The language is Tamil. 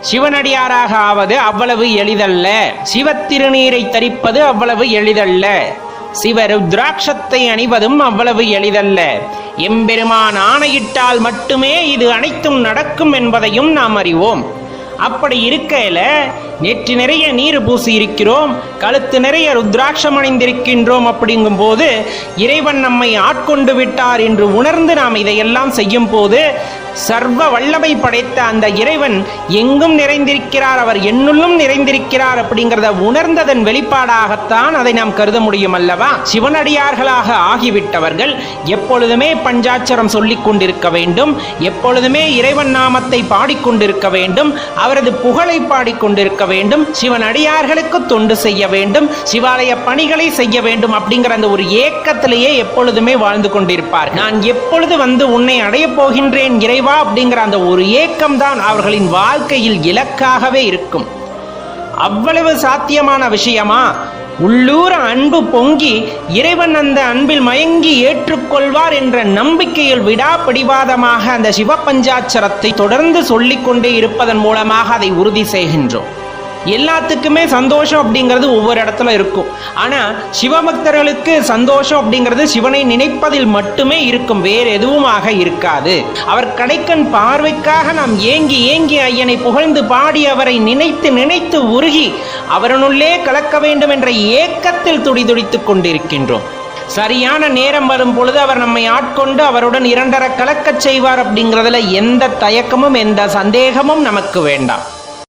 சிவனடியாராக ஆவது அவ்வளவு எளிதல்ல. சிவத்திருநீரை தரிப்பது அவ்வளவு எளிதல்ல. சிவருத்ராட்சத்தை அணிவதும் அவ்வளவு எளிதல்ல. எம்பெருமான் ஆணையிட்டால் மட்டுமே இது அனைத்தும் நடக்கும் என்பதையும் நாம் அறிவோம். அப்படி இருக்கையில நெற்றி நிறைய நீர் பூசி இருக்கிறோம், கழுத்து நிறைய ருத்ராட்சம் அணிந்திருக்கின்றோம். அப்படிங்கும் போது இறைவன் நம்மை ஆட்கொண்டு விட்டார் என்று உணர்ந்து நாம் இதையெல்லாம் செய்யும் போது சர்வ வல்லமை படைத்த அந்த இறைவன் எங்கும் நிறைந்திருக்கிறார், அவர் என்னுள்ளும் நிறைந்திருக்கிறார் அப்படிங்கிறத உணர்ந்ததன் வெளிப்பாடாகத்தான் அதை நாம் கருத முடியும் அல்லவா? சிவனடியார்களாக ஆகிவிட்டவர்கள் எப்பொழுதுமே பஞ்சாட்சரம் சொல்லிக் கொண்டிருக்க வேண்டும், எப்பொழுதுமே இறைவன் நாமத்தை பாடிக்கொண்டிருக்க வேண்டும், அவரது புகழை பாடிக்கொண்டிருக்க வேண்டும், சிவன் அடியார்களுக்கு தொண்டு செய்ய வேண்டும், சிவாலய பணிகளை செய்ய வேண்டும் அப்படிங்கிற அந்த ஒரு ஏக்கத்திலேயே எப்பொழுதுமே வாழ்ந்து கொண்டிருப்பார். நான் எப்பொழுது வந்து உன்னை அடைய போகின்றேன் இறைவா அப்படிங்கிற அந்த ஒரு ஏக்கம் தான் அவர்களின் வாழ்க்கையில் இலக்காகவே இருக்கும். அவ்வளவு சாத்தியமான விஷயமா? உள்ளூர அன்பு பொங்கி இறைவன் அந்த அன்பில் மயங்கி ஏற்றுக்கொள்வார் என்ற நம்பிக்கையில் விடாப்பிடிவாதமாக அந்த சிவபஞ்சாட்சரத்தை தொடர்ந்து சொல்லிக்கொண்டே இருப்பதன் மூலமாக அதை உறுதி செய்கின்றோம். எல்லாத்துக்குமே சந்தோஷம் அப்படிங்கிறது ஒவ்வொரு இடத்துல இருக்கும். ஆனால் சிவபக்தர்களுக்கு சந்தோஷம் அப்படிங்கிறது சிவனை நினைப்பதில் மட்டுமே இருக்கும், வேறு எதுவுமாக இருக்காது. அவர் கடைக்கண் பார்வைக்காக நாம் ஏங்கி ஏங்கி ஐயனை புகழ்ந்து பாடி அவரை நினைத்து நினைத்து உருகி அவரனுள்ளே கலக்க வேண்டும் என்ற ஏக்கத்தில் துடிதுடித்துக் கொண்டிருக்கின்றோம். சரியான நேரம் வரும் பொழுது அவர் நம்மை ஆட்கொண்டு அவருடன் இரண்டர கலக்கச் செய்வார் அப்படிங்கிறதுல எந்த தயக்கமும் எந்த சந்தேகமும் நமக்கு வேண்டாம்.